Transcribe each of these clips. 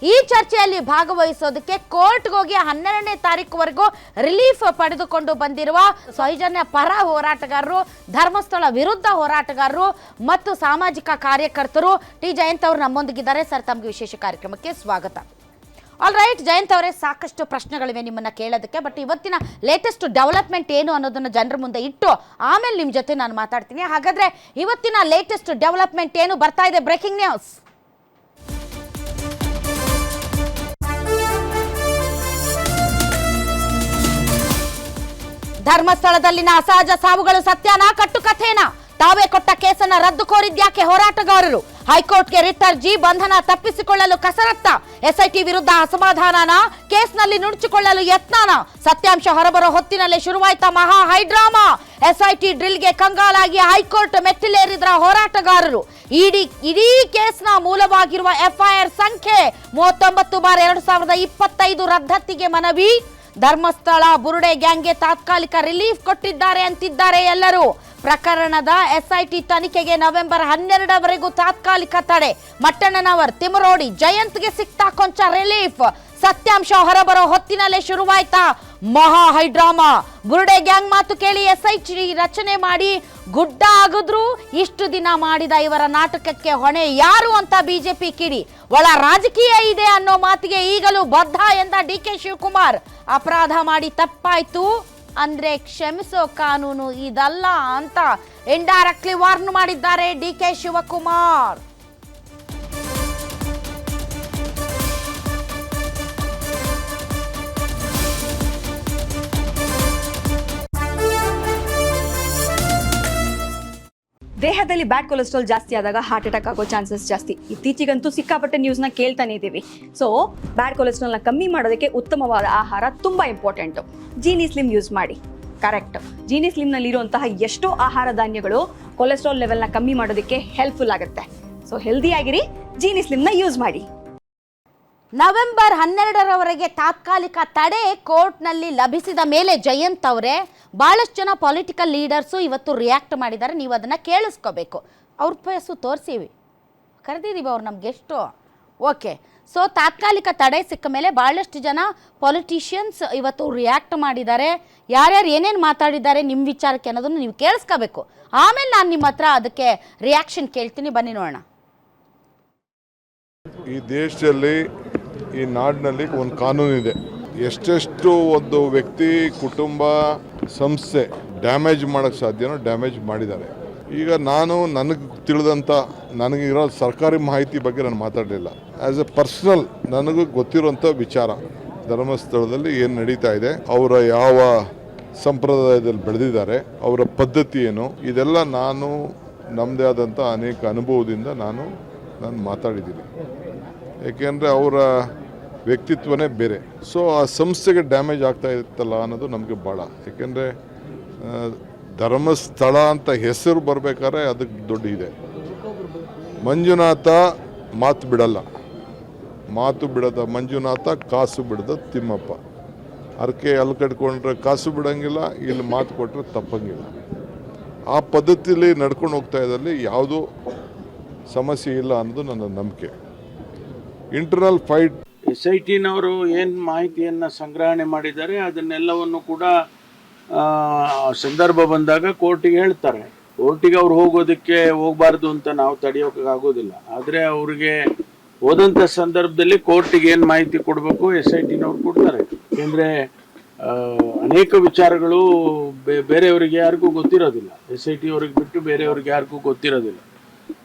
ಈ ಚರ್ಚೆಯಲ್ಲಿ ಭಾಗವಹಿಸೋದಕ್ಕೆ ಕೋರ್ಟ್ಗೆ ಹೋಗಿ 12ನೇ ತಾರೀಕುವರೆಗೂ ರಿಲೀಫ್ ಪಡೆದುಕೊಂಡು ಬಂದಿರುವ ಸೌಜನ್ಯ ಪರ ಹೋರಾಟಗಾರರು, ಧರ್ಮಸ್ಥಳ ವಿರುದ್ಧ ಹೋರಾಟಗಾರರು ಮತ್ತು ಸಾಮಾಜಿಕ ಕಾರ್ಯಕರ್ತರು ಟಿ ಜಯಂತ್ ಅವರು ನಮ್ಮೊಂದಿಗಿದ್ದಾರೆ. ಸರ್, ತಮಗೆ ವಿಶೇಷ ಕಾರ್ಯಕ್ರಮಕ್ಕೆ ಸ್ವಾಗತ. ಆಲ್ ರೈಟ್ ಜಯಂತ್ ಅವರೇ, ಸಾಕಷ್ಟು ಪ್ರಶ್ನೆಗಳಿವೆ ನಿಮ್ಮನ್ನ ಕೇಳೋದಕ್ಕೆ. ಬಟ್ ಇವತ್ತಿನ ಲೇಟೆಸ್ಟ್ ಡೆವಲಪ್ಮೆಂಟ್ ಏನು ಅನ್ನೋದನ್ನ ಜನರ ಮುಂದೆ ಇಟ್ಟು ಆಮೇಲೆ ನಿಮ್ಮ ಜೊತೆ ನಾನು ಮಾತಾಡ್ತೀನಿ. ಹಾಗಾದ್ರೆ ಇವತ್ತಿನ ಲೇಟೆಸ್ಟ್ ಡೆವಲಪ್ಮೆಂಟ್ ಏನು ಬರ್ತಾ ಇದೆ? Breaking news. ಧರ್ಮಸ್ಥಳದಲ್ಲಿನ ಅಸಹಜ ಸಾವುಗಳು ಸತ್ಯನಾ ಕಟ್ಟುಕಥೆನಾ? ತಾವೇ ಕೊಟ್ಟ ಕೇಸನ್ನ ರದ್ದು ಕೋರಿದ್ಯಾಕೆ ಹೋರಾಟಗಾರರು? ಹೈಕೋರ್ಟ್ಗೆ ರಿಟ್ ಅರ್ಜಿ, ಬಂಧನ ತಪ್ಪಿಸಿಕೊಳ್ಳಲು ಕಸರತ್ತ. ಎಸ್ಐಟಿ ವಿರುದ್ಧ ಅಸಮಾಧಾನನ, ಕೇಸ್ನಲ್ಲಿ ನುಣುಚಿಕೊಳ್ಳಲು ಯತ್ನಾನ? ಸತ್ಯಾಂಶ ಹೊರಬರೋ ಹೊತ್ತಿನಲ್ಲೇ ಶುರುವಾಯ್ತಾ ಮಹಾ ಹೈಡ್ರಾಮಾ. ಎಸ್ಐಟಿ ಡ್ರಿಲ್ಗೆ ಕಂಗಾಲಾಗಿ ಹೈಕೋರ್ಟ್ ಮೆಟ್ಟಿಲೇರಿದ್ರ ಹೋರಾಟಗಾರರು. ಇಡೀ ಕೇಸ್ನ ಮೂಲವಾಗಿರುವ ಎಫ್ಐಆರ್ ಸಂಖ್ಯೆ 39/2025 ರದ್ದತಿಗೆ ಮನವಿ. ಧರ್ಮಸ್ಥಳ ಬುರುಡೆ ಗ್ಯಾಂಗ್ಗೆ ತಾತ್ಕಾಲಿಕ ರಿಲೀಫ್ ಕೊಟ್ಟಿದ್ದಾರೆ ಅಂತಿದ್ದಾರೆ ಎಲ್ಲರೂ. ಪ್ರಕರಣದ ಎಸ್ಐಟಿ ತನಿಖೆಗೆ ನವೆಂಬರ್ 12ರವರೆಗೂ ತಾತ್ಕಾಲಿಕ ತಡೆ. ಮಟ್ಟಣ್ಣನವರ್, ತಿಮರೋಡಿ, ಜಯಂತ್ಗೆ ಸಿಕ್ತಾ ಕೊಂಚ ರಿಲೀಫ್. ಸತ್ಯಾಂಶ ಹೊರಬರೋ ಹೊತ್ತಿನಲ್ಲೇ ಶುರುವಾಯ್ತಾ ಮಹಾ ಹೈಡ್ರಾಮಾ. ಬುರುಡೆ ಗ್ಯಾಂಗ್ ಮಾತು ಕೇಳಿ ಎಸ್ಐಟಿ ರಚನೆ ಮಾಡಿ ಗುಡ್ಡ ಆಗಿದ್ರು. ಇಷ್ಟು ದಿನ ಮಾಡಿದ ಇವರ ನಾಟಕಕ್ಕೆ ಹೊಣೆ ಯಾರು ಅಂತ ಬಿಜೆಪಿ ಕಿಡಿ. ಒಳ ರಾಜಕೀಯ ಇದೆ ಅನ್ನೋ ಮಾತಿಗೆ ಈಗಲೂ ಬದ್ಧ ಎಂದ ಡಿಕೆ ಶಿವಕುಮಾರ್. ಅಪರಾಧ ಮಾಡಿ ತಪ್ಪಾಯ್ತು ಅಂದ್ರೆ ಕ್ಷಮಿಸೋ ಕಾನೂನು ಇದಲ್ಲ ಅಂತ ಇಂಡೈರೆಕ್ಟ್ಲಿ ವಾರ್ನ್ ಮಾಡಿದ್ದಾರೆ ಡಿಕೆ ಶಿವಕುಮಾರ್. ದೇಹದಲ್ಲಿ ಬ್ಯಾಡ್ ಕೊಲೆಸ್ಟ್ರಾಲ್ ಜಾಸ್ತಿ ಆದಾಗ ಹಾರ್ಟ್ ಅಟ್ಯಾಕ್ ಆಗೋ ಚಾನ್ಸಸ್ ಜಾಸ್ತಿ. ಇತ್ತೀಚೆಗಂತೂ ಸಿಕ್ಕಾಪಟ್ಟೆ ನ್ಯೂಸ್ನ ಕೇಳ್ತಾನೆ ಇದ್ದೀವಿ. ಸೊ ಬ್ಯಾಡ್ ಕೊಲೆಸ್ಟ್ರಾಲ್ನ ಕಮ್ಮಿ ಮಾಡೋದಕ್ಕೆ ಉತ್ತಮವಾದ ಆಹಾರ ತುಂಬ ಇಂಪಾರ್ಟೆಂಟು. ಜೀನಿ ಸ್ಲಿಮ್ ಯೂಸ್ ಮಾಡಿ. ಕರೆಕ್ಟ್, ಜೀನಿ ಸ್ಲಿಮ್ನಲ್ಲಿರುವಂತಹ ಎಷ್ಟೋ ಆಹಾರ ಧಾನ್ಯಗಳು ಕೊಲೆಸ್ಟ್ರಾಲ್ ಲೆವೆಲ್ನ ಕಮ್ಮಿ ಮಾಡೋದಕ್ಕೆ ಹೆಲ್ಪ್ಫುಲ್ ಆಗುತ್ತೆ. ಸೊ ಹೆಲ್ದಿ ಆಗಿರಿ, ಜೀನಿ ಸ್ಲಿಮ್ನ ಯೂಸ್ ಮಾಡಿ. ನವೆಂಬರ್ 12ರವರೆಗೆ ತಾತ್ಕಾಲಿಕ ತಡೆ ಕೋರ್ಟ್ನಲ್ಲಿ ಲಭಿಸಿದ ಮೇಲೆ ಜಯಂತ್ ಅವರೇ, ಭಾಳಷ್ಟು ಜನ ಪೊಲಿಟಿಕಲ್ ಲೀಡರ್ಸು ಇವತ್ತು ರಿಯಾಕ್ಟ್ ಮಾಡಿದ್ದಾರೆ. ನೀವು ಅದನ್ನು ಕೇಳಿಸ್ಕೋಬೇಕು. ಅವ್ರ ಫೇಸು ತೋರಿಸಿವಿ, ಕರೆದಿದ್ದೀವಿ ಅವ್ರು ನಮ್ಗೆ ಎಷ್ಟು. ಓಕೆ, ಸೊ ತಾತ್ಕಾಲಿಕ ತಡೆ ಸಿಕ್ಕ ಮೇಲೆ ಭಾಳಷ್ಟು ಜನ ಪೊಲಿಟಿಷಿಯನ್ಸ್ ಇವತ್ತು ರಿಯಾಕ್ಟ್ ಮಾಡಿದ್ದಾರೆ. ಯಾರ್ಯಾರು ಏನೇನು ಮಾತಾಡಿದ್ದಾರೆ ನಿಮ್ಮ ವಿಚಾರಕ್ಕೆ ಅನ್ನೋದನ್ನು ನೀವು ಕೇಳಿಸ್ಕೋಬೇಕು. ಆಮೇಲೆ ನಾನು ನಿಮ್ಮ ಹತ್ರ ಅದಕ್ಕೆ ರಿಯಾಕ್ಷನ್ ಕೇಳ್ತೀನಿ. ಬನ್ನಿ ನೋಡೋಣ. ಈ ದೇಶದಲ್ಲಿ, ಈ ನಾಡಿನಲ್ಲಿ ಒಂದು ಕಾನೂನಿದೆ. ಎಷ್ಟೆಷ್ಟು ಒಂದು ವ್ಯಕ್ತಿ, ಕುಟುಂಬ, ಸಂಸ್ಥೆ ಡ್ಯಾಮೇಜ್ ಮಾಡೋಕ್ಕೆ ಸಾಧ್ಯನೋ ಡ್ಯಾಮೇಜ್ ಮಾಡಿದ್ದಾರೆ. ಈಗ ನನಗೆ ತಿಳಿದಂಥ, ನನಗಿರೋ ಸರ್ಕಾರಿ ಮಾಹಿತಿ ಬಗ್ಗೆ ನಾನು ಮಾತಾಡಲಿಲ್ಲ. ಆ್ಯಸ್ ಎ ಪರ್ಸ್ನಲ್ ನನಗೂ ಗೊತ್ತಿರೋಂಥ ವಿಚಾರ, ಧರ್ಮಸ್ಥಳದಲ್ಲಿ ಏನು ನಡೀತಾ ಇದೆ, ಅವರ ಯಾವ ಸಂಪ್ರದಾಯದಲ್ಲಿ ಬೆಳೆದಿದ್ದಾರೆ, ಅವರ ಪದ್ಧತಿ ಏನು, ಇದೆಲ್ಲ ನಾನು ನಮ್ಮದೇ ಆದಂಥ ಅನೇಕ ಅನುಭವದಿಂದ ನಾನು ಮಾತಾಡಿದ್ದೀನಿ. ಏಕೆಂದರೆ ಅವರ ವ್ಯಕ್ತಿತ್ವನೇ ಬೇರೆ. ಸೊ ಆ ಸಂಸ್ಥೆಗೆ ಡ್ಯಾಮೇಜ್ ಆಗ್ತಾ ಇತ್ತಲ್ಲ ಅನ್ನೋದು ನಮಗೆ ಭಾಳ. ಏಕೆಂದರೆ ಧರ್ಮಸ್ಥಳ ಅಂತ ಹೆಸರು ಬರಬೇಕಾದ್ರೆ ಅದಕ್ಕೆ ದೊಡ್ಡ ಇದೆ. ಮಂಜುನಾಥ ಮಾತು ಬಿಡಲ್ಲ, ಮಾತು ಬಿಡದ ಮಂಜುನಾಥ, ಕಾಸು ಬಿಡದ ತಿಮ್ಮಪ್ಪ. ಅರ್ಕೆ ಅಲ್ಲಿ ಕಟ್ಕೊಂಡ್ರೆ ಕಾಸು ಬಿಡೋಂಗಿಲ್ಲ, ಇಲ್ಲಿ ಮಾತು ಕೊಟ್ಟರೆ ತಪ್ಪಂಗಿಲ್ಲ. ಆ ಪದ್ಧತಿಯಲ್ಲಿ ನಡ್ಕೊಂಡು ಹೋಗ್ತಾ ಇದ್ದಲ್ಲಿ ಯಾವುದೂ ಸಮಸ್ಯೆ ಇಲ್ಲ ಅನ್ನೋದು ನನ್ನ ನಂಬಿಕೆ. ಇಂಟರ್ನಲ್ ಫೈಟ್ SITನವರು ಏನು ಮಾಹಿತಿಯನ್ನು ಸಂಗ್ರಹಣೆ ಮಾಡಿದ್ದಾರೆ ಅದನ್ನೆಲ್ಲವನ್ನು ಕೂಡ ಸಂದರ್ಭ ಬಂದಾಗ ಕೋರ್ಟಿಗೆ ಹೇಳ್ತಾರೆ. ಕೋರ್ಟಿಗೆ ಅವ್ರು ಹೋಗಬಾರ್ದು ಅಂತ ನಾವು ತಡೆಯೋಕ್ಕಾಗೋದಿಲ್ಲ. ಆದರೆ ಅವ್ರಿಗೆ ಹೋದಂಥ ಸಂದರ್ಭದಲ್ಲಿ ಕೋರ್ಟಿಗೆ ಏನು ಮಾಹಿತಿ ಕೊಡಬೇಕು SITನವ್ರು ಕೊಡ್ತಾರೆ. ಯಾಕೆಂದರೆ ಅನೇಕ ವಿಚಾರಗಳು ಬೇರೆಯವರಿಗೆ ಯಾರಿಗೂ ಗೊತ್ತಿರೋದಿಲ್ಲ. SIT ಅವ್ರಿಗೆ ಬಿಟ್ಟು ಬೇರೆಯವ್ರಿಗೆ ಯಾರಿಗೂ ಗೊತ್ತಿರೋದಿಲ್ಲ.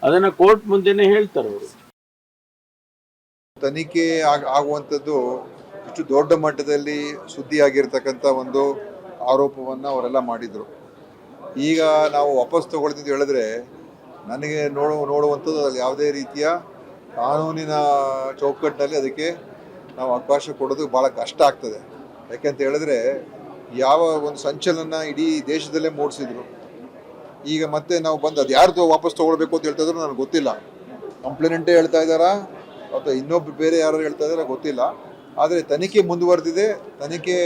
ಅದನ್ನು ಕೋರ್ಟ್ ಮುಂದೆನೇ ಹೇಳ್ತಾರೆ ಅವರು. ತನಿಖೆ ಆಗುವಂಥದ್ದು ಇಷ್ಟು ದೊಡ್ಡ ಮಟ್ಟದಲ್ಲಿ ಸುದ್ದಿಯಾಗಿರ್ತಕ್ಕಂಥ ಒಂದು ಆರೋಪವನ್ನು ಅವರೆಲ್ಲ ಮಾಡಿದರು. ಈಗ ನಾವು ವಾಪಸ್ ತಗೊಳ್ತಿದ್ದು ಹೇಳಿದ್ರೆ ನನಗೆ ನೋಡುವಂಥದ್ದು ಅಲ್ಲಿ ಯಾವುದೇ ರೀತಿಯ ಕಾನೂನಿನ ಚೌಕಟ್ಟಿನಲ್ಲಿ ಅದಕ್ಕೆ ನಾವು ಅವಕಾಶ ಕೊಡೋದು ಭಾಳ ಕಷ್ಟ ಆಗ್ತದೆ. ಯಾಕೆಂತ ಹೇಳಿದ್ರೆ ಯಾವ ಒಂದು ಸಂಚಲನ ಇಡೀ ದೇಶದಲ್ಲೇ ಮೂಡಿಸಿದ್ರು. ಈಗ ಮತ್ತೆ ನಾವು ಬಂದು ಅದು ಯಾರ್ದು ವಾಪಸ್ ತೊಗೊಳ್ಬೇಕು ಅಂತ ಹೇಳ್ತಾ ಇದ್ರು ನನಗೆ ಗೊತ್ತಿಲ್ಲ. ಕಂಪ್ಲೇಂಟೇ ಹೇಳ್ತಾ ಇದ್ದಾರಾ ಅಥವಾ ಇನ್ನೊಬ್ರು ಬೇರೆ ಯಾರು ಹೇಳ್ತಾ ಇದ್ದಾರೆ ಗೊತ್ತಿಲ್ಲ. ಆದರೆ ತನಿಖೆ ಮುಂದುವರೆದಿದೆ. ತನಿಖೆ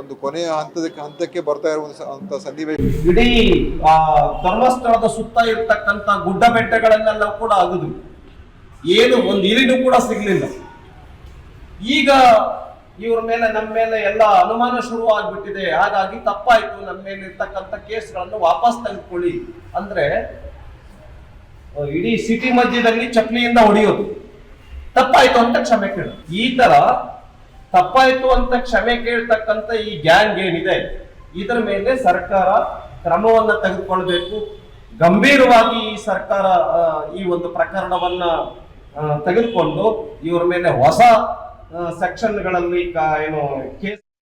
ಒಂದು ಕೊನೆಯ ಹಂತಕ್ಕೆ ಬರ್ತಾ ಇರುವಂತ ಸನ್ನಿವೇಶ. ಇಡೀ ಧರ್ಮಸ್ಥಳದ ಸುತ್ತ ಇರ್ತಕ್ಕಂಥ ಗುಡ್ಡ ಬೆಟ್ಟಗಳನ್ನೆಲ್ಲ ಕೂಡ ಅಗದು ಏನು ಒಂದು ಇರಿನೂ ಕೂಡ ಸಿಗ್ಲಿಲ್ಲ. ಈಗ ಇವ್ರ ಮೇಲೆ ನಮ್ಮ ಮೇಲೆ ಎಲ್ಲ ಅನುಮಾನ ಶುರು ಆಗ್ಬಿಟ್ಟಿದೆ, ಹಾಗಾಗಿ ತಪ್ಪಾಯ್ತು, ನಮ್ಮ ಮೇಲೆ ಇರ್ತಕ್ಕಂಥ ಕೇಸ್ಗಳನ್ನು ವಾಪಸ್ ತೆಗೆದುಕೊಳ್ಳಿ ಅಂದ್ರೆ ಇಡೀ ಸಿಟಿ ಮಧ್ಯದಲ್ಲಿ ಚಪ್ಲಿಯಿಂದ ಹೊಡೆಯೋದು. ತಪ್ಪಾಯ್ತು ಅಂತ ಕ್ಷಮೆ ಕೇಳು. ಈ ತರ ತಪ್ಪಾಯ್ತು ಅಂತ ಕ್ಷಮೆ ಕೇಳ್ತಕ್ಕಂಥ ಈ ಗ್ಯಾಂಗ್ ಏನಿದೆ ಇದರ ಮೇಲೆ ಸರ್ಕಾರ ಕ್ರಮವನ್ನ ತೆಗೆದುಕೊಳ್ಬೇಕು. ಗಂಭೀರವಾಗಿ ಈ ಸರ್ಕಾರ ಈ ಒಂದು ಪ್ರಕರಣವನ್ನ ತೆಗೆದುಕೊಂಡು ಇವರ ಮೇಲೆ ಹೊಸ ಸೆಕ್ಷನ್ಗಳಲ್ಲಿ ಏನು ಕೇಸ್